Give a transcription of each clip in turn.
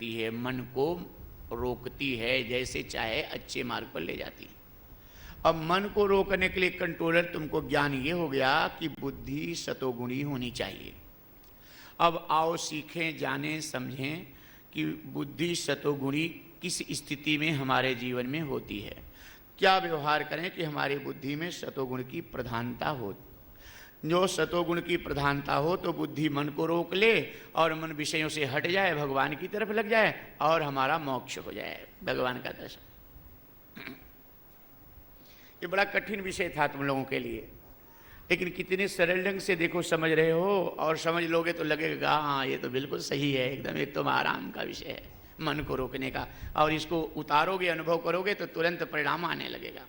सकती है, मन को रोकती है, जैसे चाहे अच्छे मार्ग पर ले जाती है। अब मन को रोकने के लिए कंट्रोलर तुमको ज्ञान ये हो गया कि बुद्धि सतोगुणी होनी चाहिए। अब आओ सीखें, जानें, समझें कि बुद्धि सतोगुणी किस स्थिति में हमारे जीवन में होती है, क्या व्यवहार करें कि हमारी बुद्धि में सतोगुण की प्रधानता हो। जो सतोगुण की प्रधानता हो तो बुद्धि मन को रोक ले और मन विषयों से हट जाए, भगवान की तरफ लग जाए और हमारा मोक्ष हो जाए, भगवान का दर्शन। ये बड़ा कठिन विषय था तुम लोगों के लिए, लेकिन कितने सरल ढंग से देखो समझ रहे हो, और समझ लोगे तो लगेगा हाँ ये तो बिल्कुल सही है, एकदम एकदम आराम का विषय है मन को रोकने का। और इसको उतारोगे, अनुभव करोगे तो तुरंत परिणाम आने लगेगा।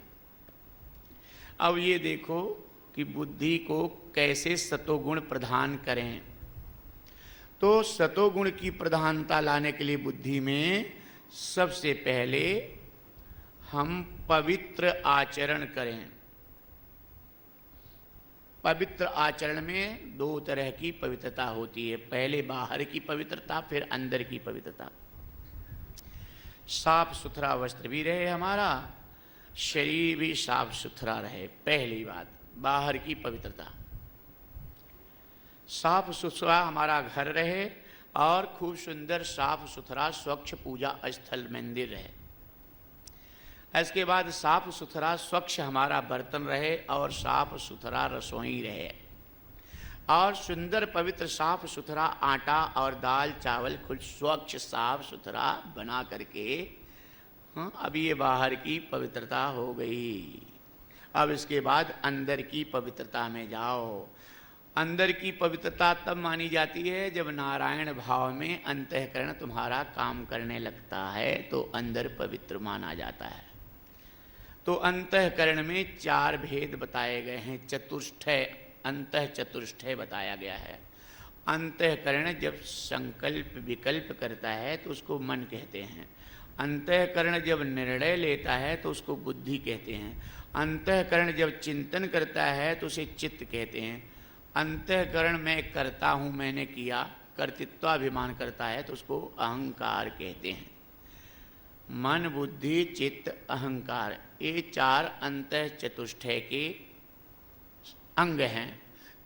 अब ये देखो कि बुद्धि को कैसे सतोगुण प्रधान करें। तो सतोगुण की प्रधानता लाने के लिए बुद्धि में सबसे पहले हम पवित्र आचरण करें। पवित्र आचरण में दो तरह की पवित्रता होती है, पहले बाहर की पवित्रता, फिर अंदर की पवित्रता। साफ सुथरा वस्त्र भी रहे, हमारा शरीर भी साफ सुथरा रहे, पहली बात बाहर की पवित्रता। साफ सुथरा हमारा घर रहे और खूब सुंदर साफ सुथरा स्वच्छ पूजा स्थल मंदिर रहे। इसके बाद साफ सुथरा स्वच्छ हमारा बर्तन रहे और साफ सुथरा रसोई रहे, और सुंदर पवित्र साफ सुथरा आटा और दाल चावल खुद स्वच्छ साफ सुथरा बना करके। अब ये बाहर की पवित्रता हो गई। अब इसके बाद अंदर की पवित्रता में जाओ। अंदर की पवित्रता तब मानी जाती है जब नारायण भाव में अंतःकरण तुम्हारा काम करने लगता है, तो अंदर पवित्र माना जाता है। तो अंतःकरण में चार भेद बताए गए हैं, चतुष्टय, अंतः चतुष्टय बताया गया है। अंतःकरण जब संकल्प विकल्प करता है तो उसको मन कहते हैं। अंतःकरण जब निर्णय लेता है तो उसको बुद्धि कहते हैं। अंतःकरण जब चिंतन करता है तो उसे चित्त कहते हैं। अंतःकरण मैं करता हूँ, मैंने किया, कर्तृत्वाभिमान करता है तो उसको अहंकार कहते हैं। मन बुद्धि चित्त अहंकार, ये चार अंतः चतुष्टय के अंग हैं।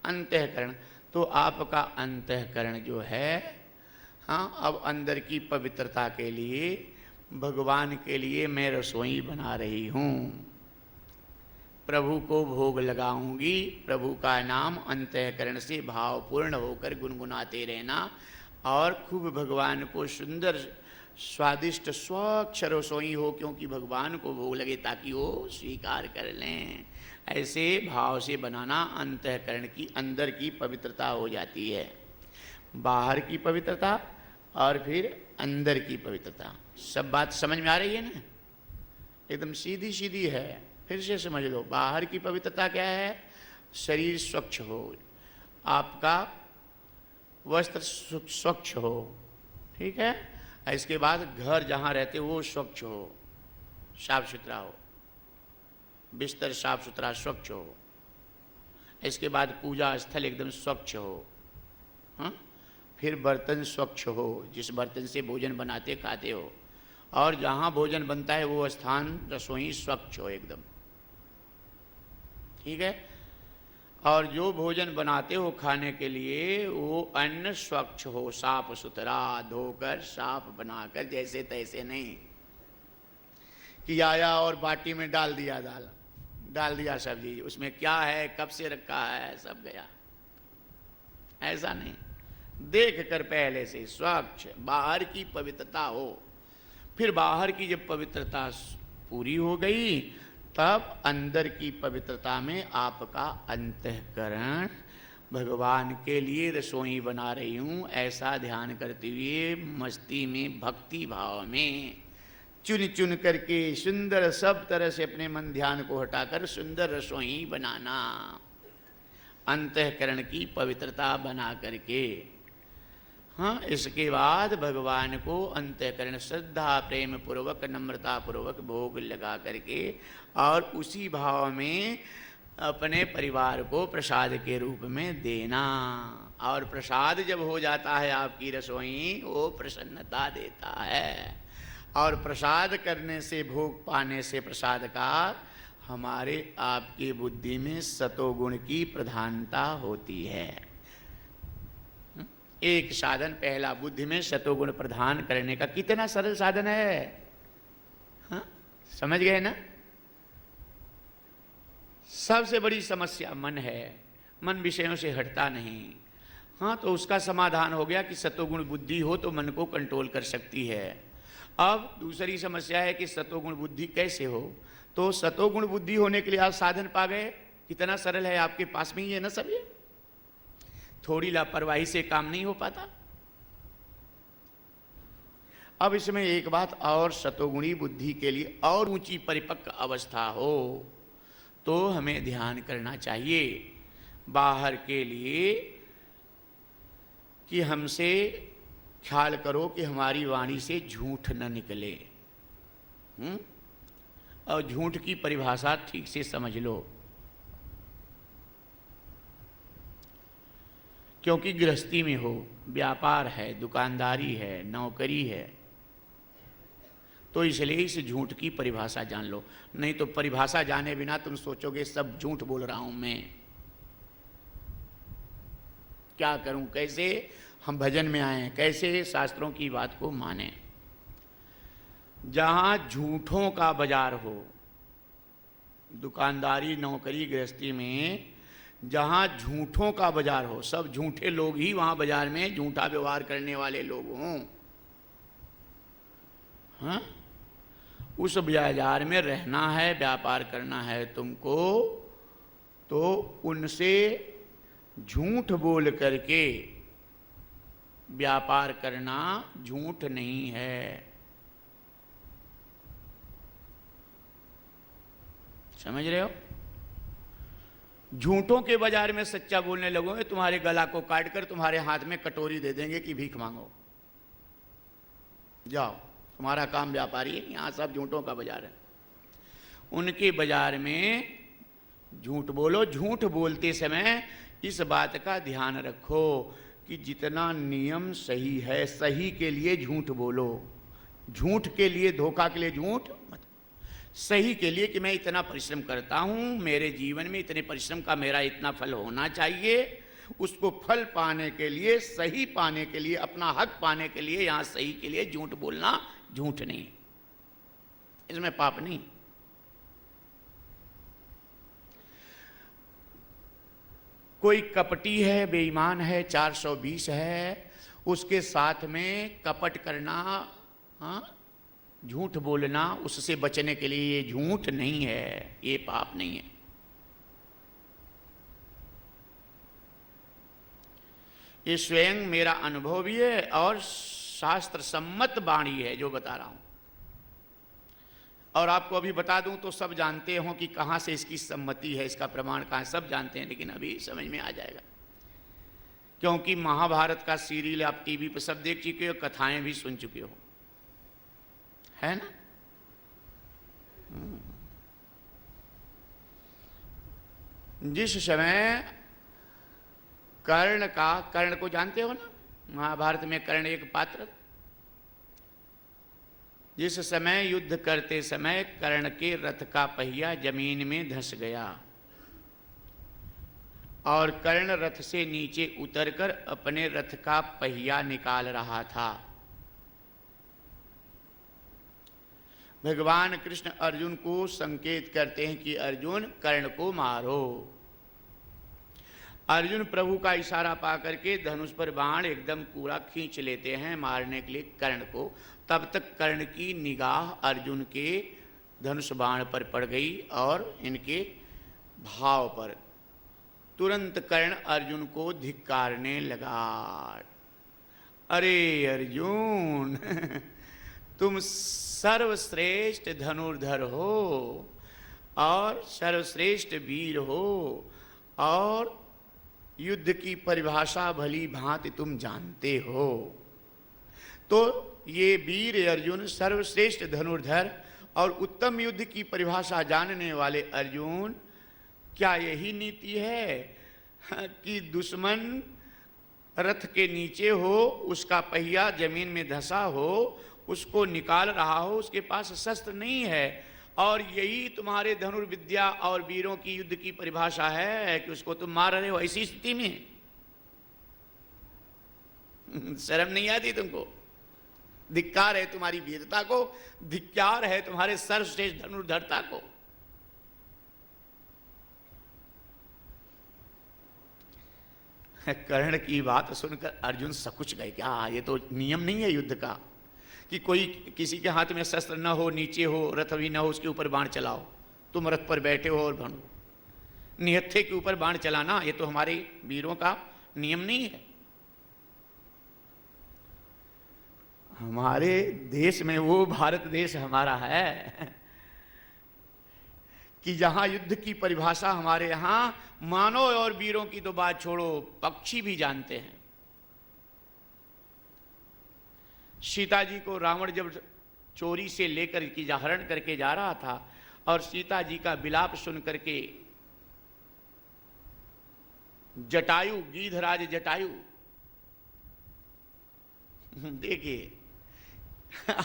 अंतःकरण तो आपका अंतःकरण जो है, हाँ, अब अंदर की पवित्रता के लिए भगवान के लिए मैं रसोई बना रही हूँ, प्रभु को भोग लगाऊंगी, प्रभु का नाम अंतःकरण से भावपूर्ण होकर गुनगुनाते रहना और खूब भगवान को सुंदर स्वादिष्ट स्वच्छ रसोई हो, क्योंकि भगवान को भोग लगे ताकि वो स्वीकार कर लें। ऐसे भाव से बनाना अंतःकरण की अंदर की पवित्रता हो जाती है। बाहर की पवित्रता और फिर अंदर की पवित्रता। सब बात समझ में आ रही है ना? एकदम सीधी सीधी है, फिर से समझ लो। बाहर की पवित्रता क्या है? शरीर स्वच्छ हो, आपका वस्त्र स्वच्छ हो, ठीक है। इसके बाद घर जहाँ रहते हो वो स्वच्छ हो, साफ सुथरा हो, बिस्तर साफ सुथरा स्वच्छ हो। इसके बाद पूजा स्थल एकदम स्वच्छ हो, हाँ। फिर बर्तन स्वच्छ हो, जिस बर्तन से भोजन बनाते खाते हो, और जहाँ भोजन बनता है वो स्थान रसोई स्वच्छ हो एकदम, ठीक है। और जो भोजन बनाते हो खाने के लिए वो अन्न स्वच्छ हो, साफ सुथरा धोकर साफ बनाकर, जैसे तैसे नहीं कि आया और बाटी में डाल दिया दाल, डाल दिया सब्जी, उसमें क्या है, कब से रखा है, सब गया। ऐसा नहीं, देख कर पहले से स्वच्छ बाहर की पवित्रता हो। फिर बाहर की जब पवित्रता पूरी हो गई तब अंदर की पवित्रता में आपका अंतःकरण भगवान के लिए रसोई बना रही हूँ ऐसा ध्यान करते हुए मस्ती में, भक्ति भाव में चुन चुन करके सुंदर सब तरह से अपने मन ध्यान को हटाकर सुंदर रसोई बनाना, अंतःकरण की पवित्रता बना करके। हाँ, इसके बाद भगवान को अंतःकरण श्रद्धा प्रेम पूर्वक नम्रता पूर्वक भोग लगा करके और उसी भाव में अपने परिवार को प्रसाद के रूप में देना। और प्रसाद जब हो जाता है आपकी रसोई, वो प्रसन्नता देता है। और प्रसाद करने से, भोग पाने से प्रसाद का, हमारे आपकी बुद्धि में सतोगुण की प्रधानता होती है। एक साधन पहला, बुद्धि में सतोगुण प्रधान करने का। कितना सरल साधन है, हाँ? समझ गए ना? सबसे बड़ी समस्या मन है, मन विषयों से हटता नहीं। हाँ, तो उसका समाधान हो गया कि सतोगुण बुद्धि हो तो मन को कंट्रोल कर सकती है। अब दूसरी समस्या है कि सतोगुण बुद्धि कैसे हो। तो सतोगुण बुद्धि होने के लिए आप साधन पा गए। कितना सरल है, आपके पास में ही है ना सब। ये थोड़ी लापरवाही से काम नहीं हो पाता। अब इसमें एक बात और, सतोगुणी बुद्धि के लिए और ऊंची परिपक्व अवस्था हो तो हमें ध्यान करना चाहिए बाहर के लिए कि हमसे ख्याल करो कि हमारी वाणी से झूठ न निकले। और झूठ की परिभाषा ठीक से समझ लो, क्योंकि गृहस्थी में हो, व्यापार है, दुकानदारी है, नौकरी है, तो इसलिए इस झूठ की परिभाषा जान लो। नहीं तो परिभाषा जाने बिना तुम सोचोगे सब झूठ बोल रहा हूं मैं, क्या करूं, कैसे हम भजन में आए, कैसे शास्त्रों की बात को माने। जहां झूठों का बाजार हो, दुकानदारी, नौकरी, गृहस्थी में जहां झूठों का बाजार हो, सब झूठे लोग ही वहां बाजार में झूठा व्यवहार करने वाले लोग हों, हाँ, उस बाजार में रहना है, व्यापार करना है तुमको, तो उनसे झूठ बोल करके व्यापार करना झूठ नहीं है। समझ रहे हो? झूठों के बाजार में सच्चा बोलने लगोगे, तुम्हारे गला को काट कर तुम्हारे हाथ में कटोरी दे देंगे कि भीख मांगो, जाओ, तुम्हारा काम व्यापारी है। यहां सब झूठों का बाजार है। उनके बाजार में झूठ बोलो। झूठ बोलते समय इस बात का ध्यान रखो कि जितना नियम सही है, सही के लिए झूठ बोलो। झूठ के लिए, धोखा के लिए झूठ मत। सही के लिए कि मैं इतना परिश्रम करता हूं, मेरे जीवन में इतने परिश्रम का मेरा इतना फल होना चाहिए, उसको फल पाने के लिए, सही पाने के लिए, अपना हक पाने के लिए, यहां सही के लिए झूठ बोलना झूठ नहीं, इसमें पाप नहीं। कोई कपटी है, बेईमान है, 420 है, उसके साथ में कपट करना, हाँ, झूठ बोलना, उससे बचने के लिए ये झूठ नहीं है, ये पाप नहीं है। ये स्वयं मेरा अनुभव भी है और शास्त्र सम्मत वाणी है जो बता रहा हूं। और आपको अभी बता दूं तो सब जानते हो कि कहां से इसकी सम्मति है, इसका प्रमाण कहां, सब जानते हैं, लेकिन अभी समझ में आ जाएगा। क्योंकि महाभारत का सीरियल आप टीवी पर सब देख चुके हो, कथाएं भी सुन चुके हो, है ना? जिस समय कर्ण को जानते हो ना, महाभारत में कर्ण एक पात्र, जिस समय युद्ध करते समय कर्ण के रथ का पहिया जमीन में धंस गया और कर्ण रथ से नीचे उतरकर अपने रथ का पहिया निकाल रहा था। भगवान कृष्ण अर्जुन को संकेत करते हैं कि अर्जुन कर्ण को मारो। अर्जुन प्रभु का इशारा पा करके धनुष पर बाण एकदम पूरा खींच लेते हैं मारने के लिए कर्ण को। तब तक कर्ण की निगाह अर्जुन के धनुष बाण पर पड़ गई और इनके भाव पर। तुरंत कर्ण अर्जुन को धिक्कारने लगा। अरे अर्जुन, तुम सर्वश्रेष्ठ धनुर्धर हो और सर्वश्रेष्ठ वीर हो और युद्ध की परिभाषा भली भांति तुम जानते हो। तो ये वीर अर्जुन, सर्वश्रेष्ठ धनुर्धर और उत्तम युद्ध की परिभाषा जानने वाले अर्जुन, क्या यही नीति है कि दुश्मन रथ के नीचे हो, उसका पहिया जमीन में धंसा हो, उसको निकाल रहा हो, उसके पास शस्त्र नहीं है, और यही तुम्हारे धनुर्विद्या और वीरों की युद्ध की परिभाषा है कि उसको तुम मार रहे हो। ऐसी स्थिति में शर्म नहीं आती तुमको? धिक्कार है तुम्हारी वीरता को, धिक्कार है तुम्हारे सर्वश्रेष्ठ धनुर्धरता को। कर्ण की बात सुनकर अर्जुन सकुच गए। क्या ये तो नियम नहीं है युद्ध का कि कोई किसी के हाथ में शस्त्र न हो, नीचे हो, रथ भी न हो, उसके ऊपर बाण चलाओ। तुम रथ पर बैठे हो और भणो, निहत्थे के ऊपर बाण चलाना ये तो हमारे वीरों का नियम नहीं है। हमारे देश में, वो भारत देश हमारा है कि जहां युद्ध की परिभाषा हमारे यहां मानव और वीरों की तो बात छोड़ो, पक्षी भी जानते हैं। सीता जी को रावण जब चोरी से लेकर की हरण करके जा रहा था और सीता जी का विलाप सुन करके जटायु, गीधराज जटायु, देखिए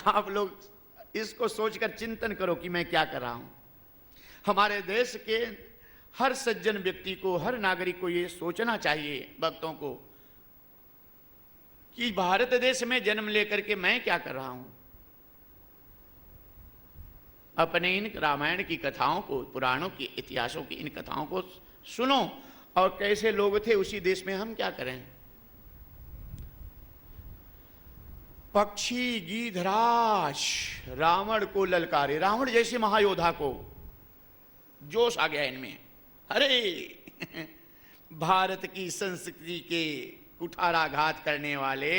आप लोग इसको सोचकर चिंतन करो कि मैं क्या कर रहा हूं। हमारे देश के हर सज्जन व्यक्ति को, हर नागरिक को ये सोचना चाहिए, भक्तों को, कि भारत देश में जन्म लेकर के मैं क्या कर रहा हूं। अपने इन रामायण की कथाओं को, पुराणों की, इतिहासों की इन कथाओं को सुनो, और कैसे लोग थे उसी देश में हम क्या करें। पक्षी गीधराज रावण को ललकारे, रावण जैसे महायोद्धा को जोश आ गया इनमें। अरे भारत की संस्कृति के कुठाराघात करने वाले,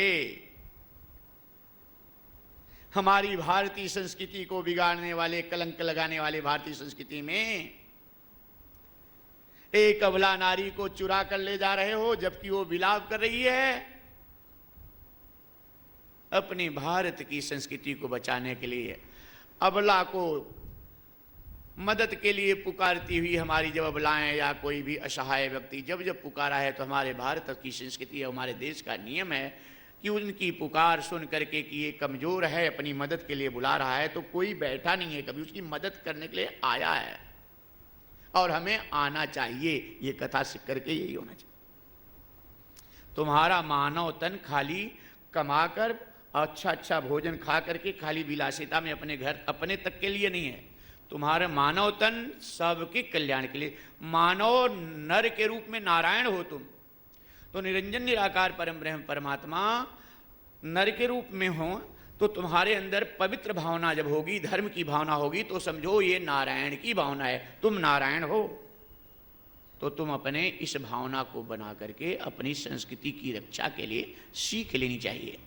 हमारी भारतीय संस्कृति को बिगाड़ने वाले, कलंक लगाने वाले भारतीय संस्कृति में एक अबला नारी को चुरा कर ले जा रहे हो, जबकि वो विलाप कर रही है। अपनी भारत की संस्कृति को बचाने के लिए अबला को मदद के लिए पुकारती हुई हमारी जब अबलाएं या कोई भी असहाय व्यक्ति जब जब पुकारा है, तो हमारे भारत की संस्कृति है, हमारे देश का नियम है कि उनकी पुकार सुन करके कि ये कमजोर है, अपनी मदद के लिए बुला रहा है, तो कोई बैठा नहीं है कभी, उसकी मदद करने के लिए आया है, और हमें आना चाहिए। ये कथा सीख करके यही होना चाहिए। तुम्हारा मानव तन खाली कमाकर, अच्छा अच्छा भोजन खा करके, खाली विलासिता में अपने घर, अपने तक के लिए नहीं है। तुम्हारा मानव तन सबके कल्याण के लिए। मानव नर के रूप में नारायण हो तुम, तो निरंजन निराकार परम ब्रह्म परमात्मा नर के रूप में हो, तो तुम्हारे अंदर पवित्र भावना जब होगी, धर्म की भावना होगी, तो समझो ये नारायण की भावना है, तुम नारायण हो। तो तुम अपने इस भावना को बना करके अपनी संस्कृति की रक्षा के लिए सीख लेनी चाहिए।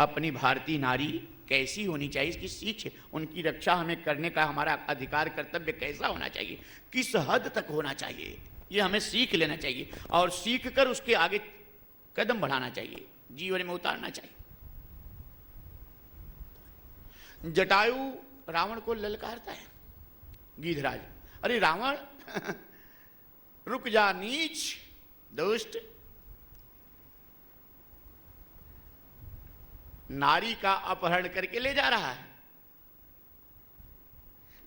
अपनी भारतीय नारी कैसी होनी चाहिए, इसकी सीख, उनकी रक्षा हमें करने का हमारा अधिकार, कर्तव्य कैसा होना चाहिए, किस हद तक होना चाहिए, ये हमें सीख लेना चाहिए, और सीख कर उसके आगे कदम बढ़ाना चाहिए, जीवन में उतारना चाहिए। जटायु रावण को ललकारता है, गीधराज, अरे रावण रुक जा नीच दुष्ट, नारी का अपहरण करके ले जा रहा है।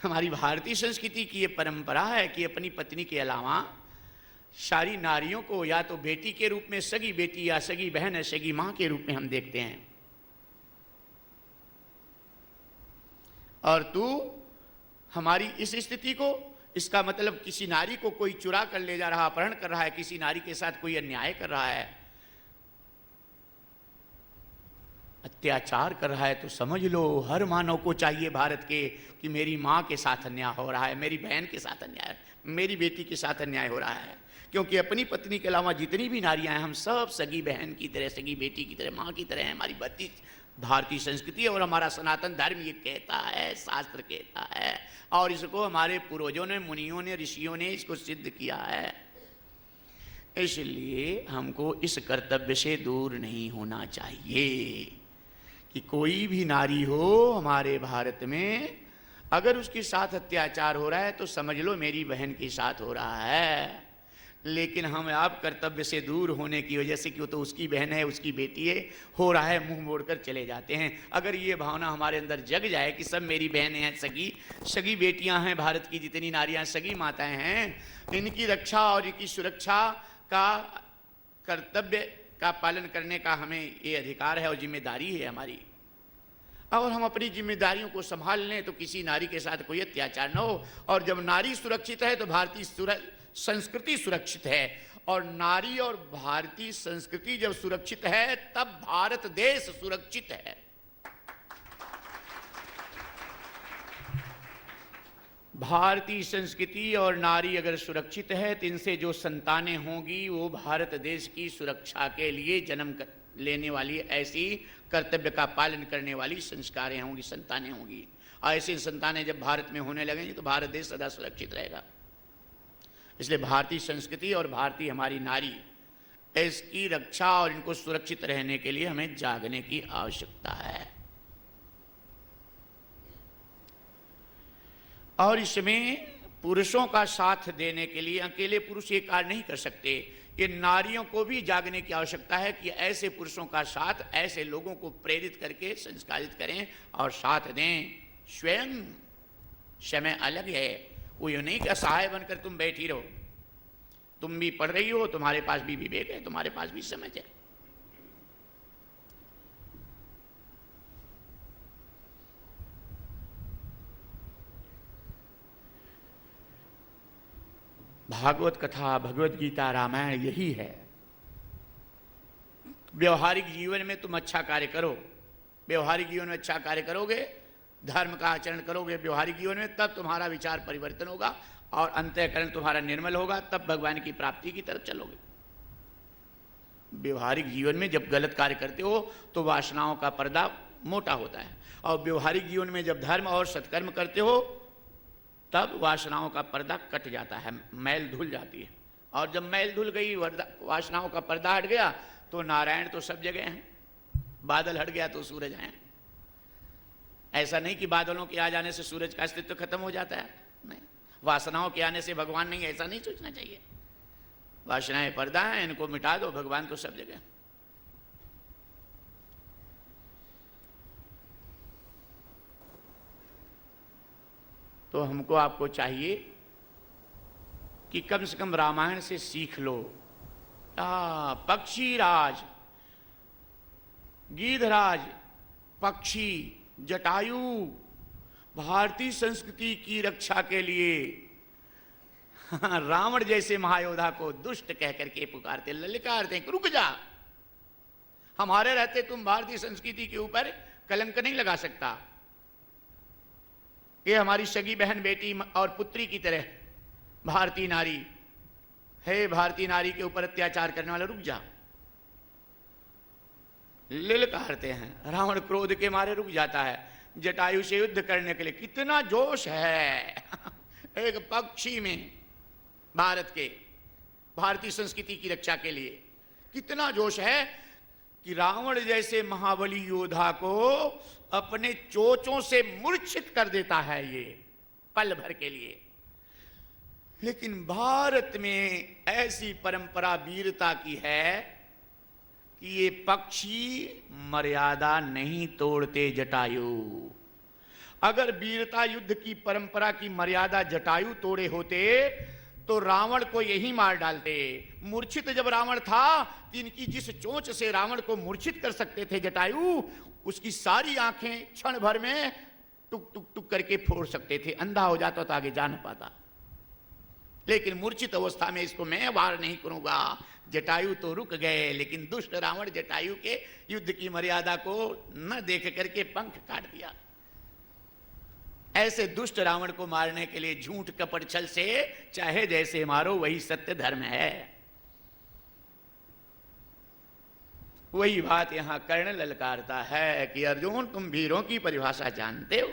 हमारी भारतीय संस्कृति की ये परंपरा है कि अपनी पत्नी के अलावा सारी नारियों को या तो बेटी के रूप में, सगी बेटी या सगी बहन या सगी मां के रूप में हम देखते हैं। और तू हमारी इस स्थिति को, इसका मतलब किसी नारी को कोई चुरा कर ले जा रहा, अपहरण कर रहा है, किसी नारी के साथ कोई अन्याय कर रहा है, अत्याचार कर रहा है, तो समझ लो हर मानव को चाहिए भारत के कि मेरी माँ के साथ अन्याय हो रहा है, मेरी बहन के साथ अन्याय, मेरी बेटी के साथ अन्याय हो रहा है। क्योंकि अपनी पत्नी के अलावा जितनी भी नारियां हैं, हम सब सगी बहन की तरह, सगी बेटी की तरह, माँ की तरह हैं। हमारी भारतीय संस्कृति और हमारा सनातन धर्म ये कहता है, शास्त्र कहता है, और इसको हमारे पूर्वजों ने, मुनियों ने, ऋषियों ने इसको सिद्ध किया है। इसलिए हमको इस कर्तव्य से दूर नहीं होना चाहिए कि कोई भी नारी हो हमारे भारत में, अगर उसके साथ अत्याचार हो रहा है तो समझ लो मेरी बहन के साथ हो रहा है। लेकिन हम आप कर्तव्य से दूर होने की वजह से कि वो तो उसकी बहन है, उसकी बेटी है, हो रहा है, मुंह मोड़कर चले जाते हैं। अगर ये भावना हमारे अंदर जग जाए कि सब मेरी बहनें हैं, सगी सगी बेटियां हैं, भारत की जितनी नारियां सगी माताएं हैं, इनकी रक्षा और इनकी सुरक्षा का कर्तव्य का पालन करने का हमें ये अधिकार है और जिम्मेदारी है हमारी, और हम अपनी जिम्मेदारियों को संभाल लें तो किसी नारी के साथ कोई अत्याचार न हो। और जब नारी सुरक्षित है तो भारतीय संस्कृति सुरक्षित है, और नारी और भारतीय संस्कृति जब सुरक्षित है तब भारत देश सुरक्षित है। भारतीय संस्कृति और नारी अगर सुरक्षित है तो इनसे जो संतानें होंगी वो भारत देश की सुरक्षा के लिए जन्म लेने वाली ऐसी कर्तव्य का पालन करने वाली संस्कारें होंगी, संतानें होंगी। और ऐसी संतानें जब भारत में होने लगेंगी तो भारत देश सदा सुरक्षित रहेगा। इसलिए भारतीय संस्कृति और भारतीय हमारी नारी, इसकी रक्षा और इनको सुरक्षित रहने के लिए हमें जागने की आवश्यकता है। और इसमें पुरुषों का साथ देने के लिए अकेले पुरुष ये कार्य नहीं कर सकते, ये नारियों को भी जागने की आवश्यकता है कि ऐसे पुरुषों का साथ, ऐसे लोगों को प्रेरित करके संस्कारित करें और साथ दें। स्वयं समय अलग है, वो ये नहीं कि असहाय बनकर तुम बैठी रहो। तुम भी पढ़ रही हो, तुम्हारे पास भी विवेक है, तुम्हारे पास भी समझ है। भागवत कथा, भगवत गीता, रामायण यही है। व्यवहारिक जीवन में तुम अच्छा कार्य करो, व्यवहारिक जीवन में अच्छा कार्य करोगे, धर्म का आचरण करोगे व्यवहारिक जीवन में, तब तुम्हारा विचार परिवर्तन होगा और अंतःकरण तुम्हारा निर्मल होगा, तब भगवान की प्राप्ति की तरफ चलोगे। व्यवहारिक जीवन में जब गलत कार्य करते हो तो वासनाओं का पर्दा मोटा होता है, और व्यवहारिक जीवन में जब धर्म और सत्कर्म करते हो तब वासनाओं का पर्दा कट जाता है, मैल धुल जाती है। और जब मैल धुल गई, वासनाओं का पर्दा हट गया, तो नारायण तो सब जगह हैं, बादल हट गया तो सूरज हैं। ऐसा नहीं कि बादलों के आ जाने से सूरज का अस्तित्व खत्म हो जाता है, नहीं। वासनाओं के आने से भगवान नहीं, ऐसा नहीं सोचना चाहिए। वासनाएं पर्दा हैं, इनको मिटा दो, भगवान तो सब जगह। तो हमको आपको चाहिए कि कम से कम रामायण से सीख लो। पक्षीराज, गिधराज, पक्षी, जटायु भारतीय संस्कृति की रक्षा के लिए रावण जैसे महायोद्धा को दुष्ट कह करके पुकारते, ललकारते, रुक जा, हमारे रहते तुम भारतीय संस्कृति के ऊपर कलंक नहीं लगा सकता। ये हमारी सगी बहन, बेटी और पुत्री की तरह भारतीय नारी है, भारतीय नारी के ऊपर अत्याचार करने वाला, रुक जा। ललकारते हैं, रावण क्रोध के मारे रुक जाता है। जटायु से युद्ध करने के लिए कितना जोश है एक पक्षी में, भारत के भारतीय संस्कृति की रक्षा के लिए कितना जोश है कि रावण जैसे महाबली योद्धा को अपने चोंचों से मूर्छित कर देता है ये पल भर के लिए। लेकिन भारत में ऐसी परंपरा वीरता की है कि ये पक्षी मर्यादा नहीं तोड़ते। जटायु, अगर वीरता युद्ध की परंपरा की मर्यादा जटायु तोड़े होते तो रावण को यही मार डालते। मूर्छित जब रावण था, इनकी जिस चोंच से रावण को मूर्छित कर सकते थे जटायु, उसकी सारी आंखें क्षण भर में टुक टुक टुक करके फोड़ सकते थे, अंधा हो जाता तो आगे जा न पाता। लेकिन मूर्छित अवस्था में इसको मैं वार नहीं करूंगा। जटायु तो रुक गए, लेकिन दुष्ट रावण जटायु के युद्ध की मर्यादा को न देख करके पंख काट दिया। ऐसे दुष्ट रावण को मारने के लिए झूठ कपट छल से चाहे जैसे मारो, वही सत्य धर्म है। वही बात यहां कर्ण ललकारता है कि अर्जुन, तुम वीरों की परिभाषा जानते हो?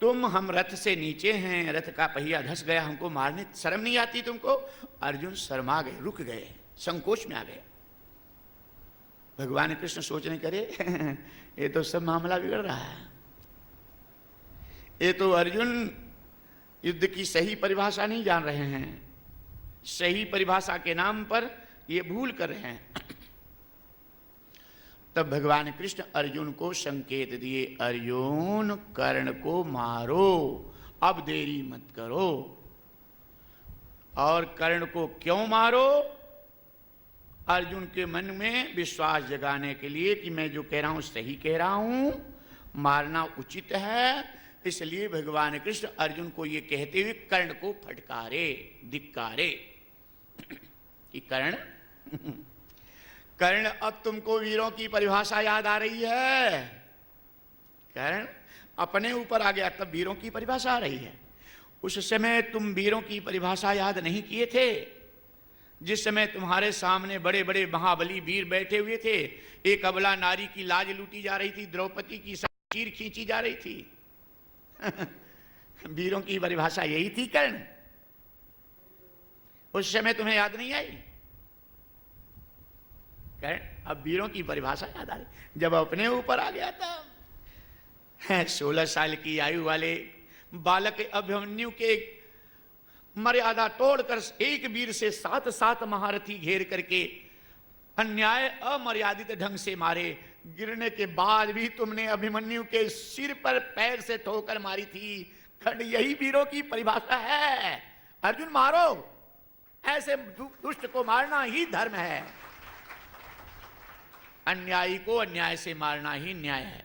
तुम हम रथ से नीचे हैं, रथ का पहिया धस गया, हमको मारने शर्म नहीं आती तुमको? अर्जुन शर्मा गए, रुक गए, संकोच में आ गए। भगवान कृष्ण सोचने करे ये तो सब मामला बिगड़ रहा है। ये तो अर्जुन युद्ध की सही परिभाषा नहीं जान रहे हैं, सही परिभाषा के नाम पर ये भूल कर रहे हैं। तब भगवान कृष्ण अर्जुन को संकेत दिए, अर्जुन कर्ण को मारो, अब देरी मत करो। और कर्ण को क्यों मारो? अर्जुन के मन में विश्वास जगाने के लिए कि मैं जो कह रहा हूं सही कह रहा हूं, मारना उचित है। इसलिए भगवान कृष्ण अर्जुन को ये कहते हुए कर्ण को फटकारे, धिक्कारे कि कर्ण कर्ण, अब तुमको वीरों की परिभाषा याद आ रही है। कर्ण अपने ऊपर आ गया, तब वीरों की परिभाषा आ रही है। उस समय तुम वीरों की परिभाषा याद नहीं किए थे, जिस समय तुम्हारे सामने बड़े बड़े महाबली वीर बैठे हुए थे। एक अबला नारी की लाज लूटी जा रही थी, द्रौपदी की शमशीर खींची जा रही थी। वीरों की परिभाषा यही थी कर्ण। उस समय तुम्हें याद नहीं आई कर्ण? अब वीरों की परिभाषा याद आ रही। जब अपने ऊपर आ गया था 16 साल की आयु वाले बालक अभिमन्यु के मर्यादा तोड़कर एक वीर से 7 महारथी घेर करके अन्याय अमर्यादित ढंग से मारे। गिरने के बाद भी तुमने अभिमन्यु के सिर पर पैर से ठोकर मारी थी। खंड यही वीरों की परिभाषा है। अर्जुन मारो, ऐसे दुष्ट को मारना ही धर्म है। अन्यायी को अन्याय से मारना ही न्याय है।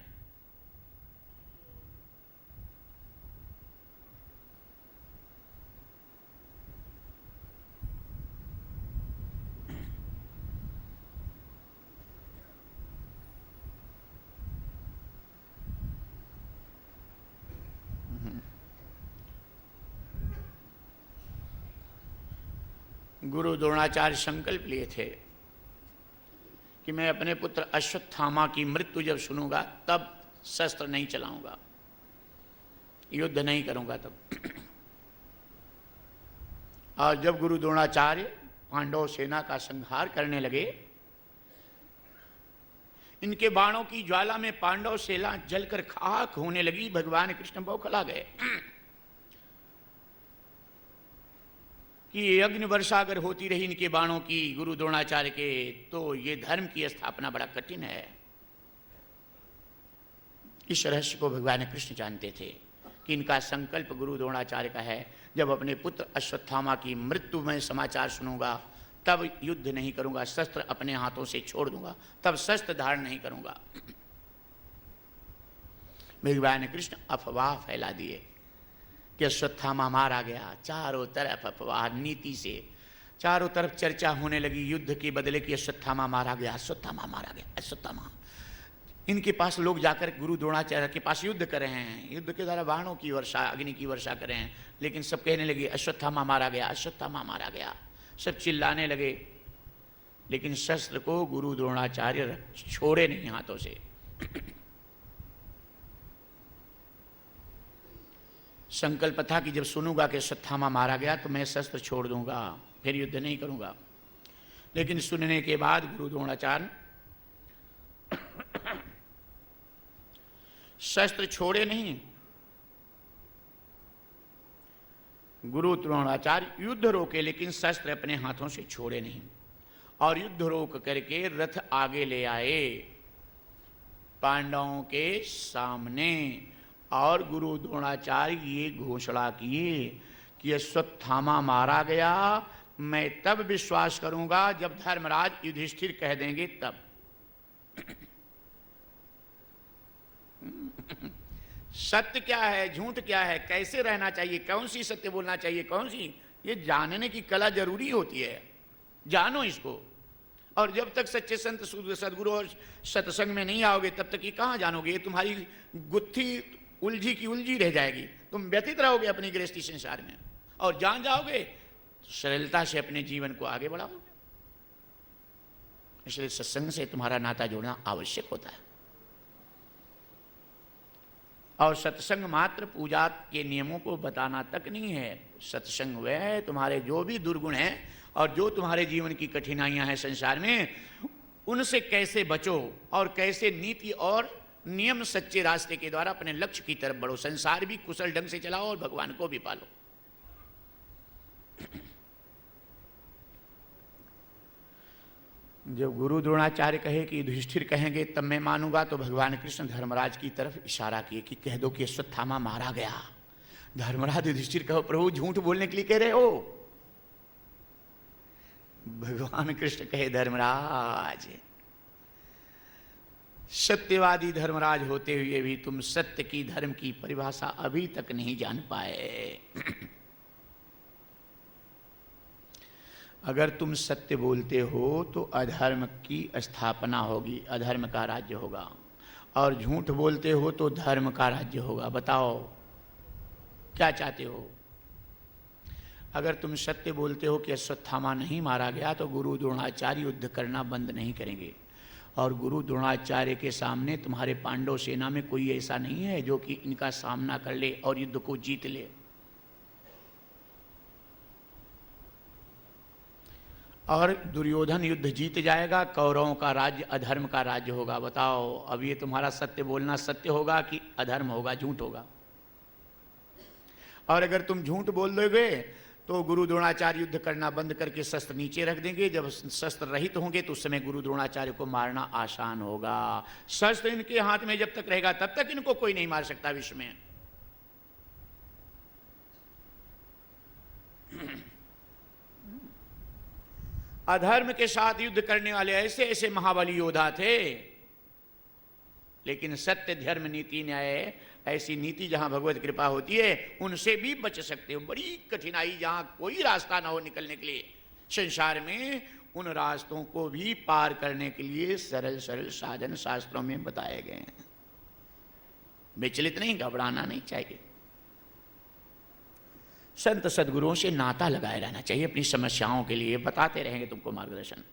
गुरु द्रोणाचार्य संकल्प लिए थे कि मैं अपने पुत्र अश्वत्थामा की मृत्यु जब सुनूंगा तब शस्त्र नहीं चलाऊंगा, युद्ध नहीं करूंगा तब। और जब गुरु द्रोणाचार्य पांडव सेना का संहार करने लगे, इनके बाणों की ज्वाला में पांडव सेना जलकर खाक होने लगी। भगवान कृष्ण बौखला गए कि अग्नि वर्षा अगर होती रही इनके बाणों की, गुरु द्रोणाचार्य के, तो ये धर्म की स्थापना बड़ा कठिन है। इस रहस्य को भगवान कृष्ण जानते थे कि इनका संकल्प गुरु द्रोणाचार्य का है। जब अपने पुत्र अश्वत्थामा की मृत्यु में समाचार सुनूंगा तब युद्ध नहीं करूंगा, शस्त्र अपने हाथों से छोड़ दूंगा, तब शस्त्र धारण नहीं करूंगा। भगवान कृष्ण अफवाह फैला दिए कि अश्वत्थामा मारा गया। चारों तरफ अफवाह, नीति से चारों तरफ चर्चा होने लगी युद्ध के बदले कि अश्वत्थामा मारा गया, अश्वत्थामा मारा गया, अश्वत्थामा। इनके पास लोग जाकर गुरु द्रोणाचार्य के पास युद्ध कर रहे हैं, युद्ध के द्वारा बाणों की वर्षा, अग्नि की वर्षा कर रहे हैं, लेकिन सब कहने लगे अश्वत्थामा मारा गया, अश्वत्थामा मारा गया। सब चिल्लाने लगे, लेकिन शस्त्र को गुरु द्रोणाचार्य छोड़े नहीं हाथों से। संकल्प था कि जब सुनूंगा कि अश्वत्थामा मारा गया तो मैं शस्त्र छोड़ दूंगा, फिर युद्ध नहीं करूंगा। लेकिन सुनने के बाद गुरु द्रोणाचार्य शस्त्र छोड़े नहीं। गुरु द्रोणाचार्य युद्ध रोके, लेकिन शस्त्र अपने हाथों से छोड़े नहीं और युद्ध रोक करके रथ आगे ले आए पांडवों के सामने। और गुरु द्रोणाचार्य ये घोषणा किए कि अश्वत्थामा मारा गया, मैं तब विश्वास करूंगा जब धर्मराज युधिष्ठिर कह देंगे तब। सत्य क्या है, झूठ क्या है, कैसे रहना चाहिए, कौन सी सत्य बोलना चाहिए, कौन सी, ये जानने की कला जरूरी होती है। जानो इसको। और जब तक सच्चे संत सदगुरु और सत्संग में नहीं आओगे तब तक ये कहाँ जानोगे। ये तुम्हारी गुत्थी उलझी की उलझी रह जाएगी, तुम व्यतीत रहोगे अपनी गृहस्थी संसार में। और जान जाओगे तो सरलता से अपने जीवन को आगे बढ़ाओगे। इसलिए सत्संग से तुम्हारा नाता जोड़ना आवश्यक होता है। और सत्संग मात्र पूजा के नियमों को बताना तक नहीं है। सत्संग वह है तुम्हारे जो भी दुर्गुण हैं और जो तुम्हारे जीवन की कठिनाइयां हैं संसार में, उनसे कैसे बचो और कैसे नीति और नियम सच्चे रास्ते के द्वारा अपने लक्ष्य की तरफ बढ़ो। संसार भी कुशल ढंग से चलाओ और भगवान को भी पालो। जब गुरु द्रोणाचार्य कहे कि युधिष्ठिर कहेंगे तब मैं मानूंगा, तो भगवान कृष्ण धर्मराज की तरफ इशारा किए कि कह दो कि अश्वत्थामा मारा गया। धर्मराज युधिष्ठिर कहो प्रभु झूठ बोलने के लिए कह रहे हो? भगवान कृष्ण कहे धर्मराज, सत्यवादी धर्मराज होते हुए भी तुम सत्य की, धर्म की परिभाषा अभी तक नहीं जान पाए। अगर तुम सत्य बोलते हो तो अधर्म की स्थापना होगी, अधर्म का राज्य होगा, और झूठ बोलते हो तो धर्म का राज्य होगा। बताओ क्या चाहते हो? अगर तुम सत्य बोलते हो कि अश्वत्थामा नहीं मारा गया तो गुरु द्रोणाचार्य युद्ध करना बंद नहीं करेंगे, और गुरु द्रोणाचार्य के सामने तुम्हारे पांडव सेना में कोई ऐसा नहीं है जो कि इनका सामना कर ले और युद्ध को जीत ले। और दुर्योधन युद्ध जीत जाएगा, कौरवों का राज्य अधर्म का राज्य होगा। बताओ अब ये तुम्हारा सत्य बोलना सत्य होगा कि अधर्म होगा, झूठ होगा? और अगर तुम झूठ बोल दोगे तो गुरु द्रोणाचार्य युद्ध करना बंद करके शस्त्र नीचे रख देंगे। जब शस्त्र रहित होंगे तो उस समय गुरु द्रोणाचार्य को मारना आसान होगा। शस्त्र इनके हाथ में जब तक रहेगा तब तक इनको कोई नहीं मार सकता विश्व में। अधर्म के साथ युद्ध करने वाले ऐसे ऐसे महाबली योद्धा थे, लेकिन सत्य धर्म नीति न्याय ऐसी नीति जहां भगवत कृपा होती है उनसे भी बच सकते हो। बड़ी कठिनाई जहां कोई रास्ता ना हो निकलने के लिए, संसार में उन रास्तों को भी पार करने के लिए सरल सरल साधन शास्त्रों में बताए गए हैं। विचलित नहीं, घबराना नहीं चाहिए। संत सदगुरुओं से नाता लगाए रहना चाहिए, अपनी समस्याओं के लिए बताते रहेंगे तुमको मार्गदर्शन।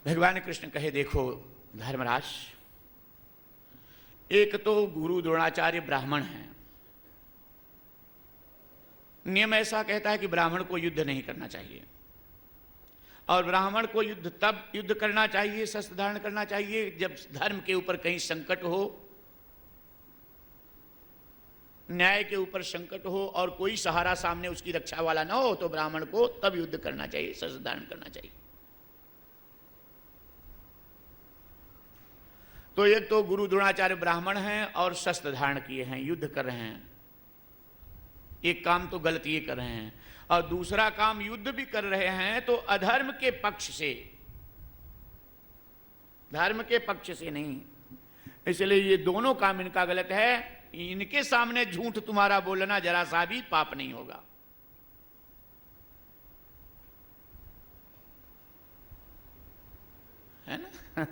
भगवान कृष्ण कहे देखो धर्मराज, एक तो गुरु द्रोणाचार्य ब्राह्मण हैं, नियम ऐसा कहता है कि ब्राह्मण को युद्ध नहीं करना चाहिए, और ब्राह्मण को युद्ध तब युद्ध करना चाहिए, शस्त्र धारण करना चाहिए जब धर्म के ऊपर कहीं संकट हो, न्याय के ऊपर संकट हो और कोई सहारा सामने उसकी रक्षा वाला ना हो, तो ब्राह्मण को तब युद्ध करना चाहिए, शस्त्र धारण करना चाहिए। तो एक तो गुरु द्रोणाचार्य ब्राह्मण हैं और शस्त्र धारण किए हैं, युद्ध कर रहे हैं, एक काम तो गलत ये कर रहे हैं, और दूसरा काम युद्ध भी कर रहे हैं तो अधर्म के पक्ष से, धर्म के पक्ष से नहीं। इसलिए ये दोनों काम इनका गलत है। इनके सामने झूठ तुम्हारा बोलना जरा सा भी पाप नहीं होगा। है ना?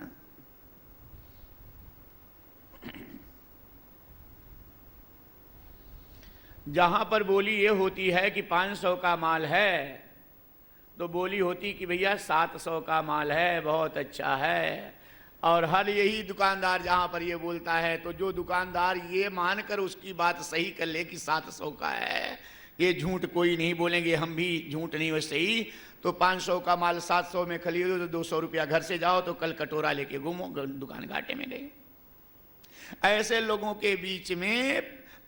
जहां पर बोली ये होती है कि 500 का माल है, तो बोली होती कि भैया 700 का माल है, बहुत अच्छा है। और हर यही दुकानदार जहां पर ये बोलता है, तो जो दुकानदार ये मानकर उसकी बात सही कर ले कि 700 का है, ये झूठ कोई नहीं बोलेंगे, हम भी झूठ नहीं वैसे ही, तो 500 का माल 700 में खरीदो तो 200 रुपया घर से जाओ तो कल कटोरा लेके घूमो, दुकान घाटे में गए। ऐसे लोगों के बीच में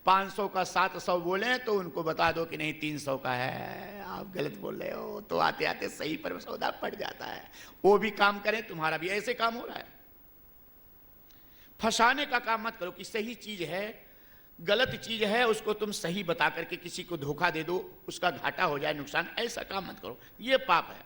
500 का 700 बोले तो उनको बता दो कि नहीं 300 का है, आप गलत बोल रहे हो, तो आते आते सही पर सौदा पड़ जाता है। वो भी काम करें, तुम्हारा भी ऐसे काम हो रहा है। फंसाने का काम मत करो कि सही चीज है, गलत चीज है उसको तुम सही बता करके किसी को धोखा दे दो, उसका घाटा हो जाए, नुकसान, ऐसा काम मत करो, ये पाप है।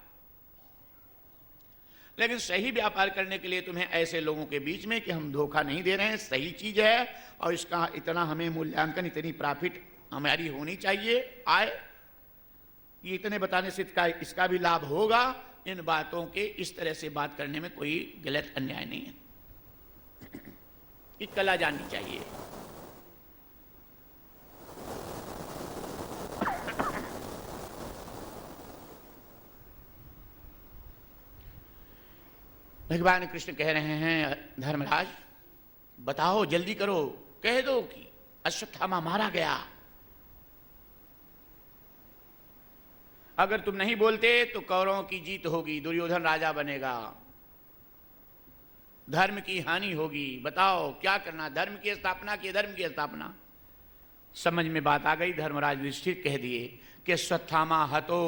लेकिन सही व्यापार करने के लिए तुम्हें ऐसे लोगों के बीच में कि हम धोखा नहीं दे रहे हैं, सही चीज है और इसका इतना हमें मूल्यांकन, इतनी प्रॉफिट हमारी होनी चाहिए, आए, ये इतने बताने से इसका भी लाभ होगा, इन बातों के इस तरह से बात करने में कोई गलत अन्याय नहीं है। ये कला जाननी चाहिए। भगवान कृष्ण कह रहे हैं धर्मराज बताओ, जल्दी करो, कह दो कि अश्वत्थामा मारा गया। अगर तुम नहीं बोलते तो कौरवों की जीत होगी, दुर्योधन राजा बनेगा। धर्म की हानि होगी, बताओ क्या करना, धर्म की स्थापना की धर्म की स्थापना। समझ में बात आ गई। धर्मराज युधिष्ठिर कह दिए कि स्वत्थामा हतो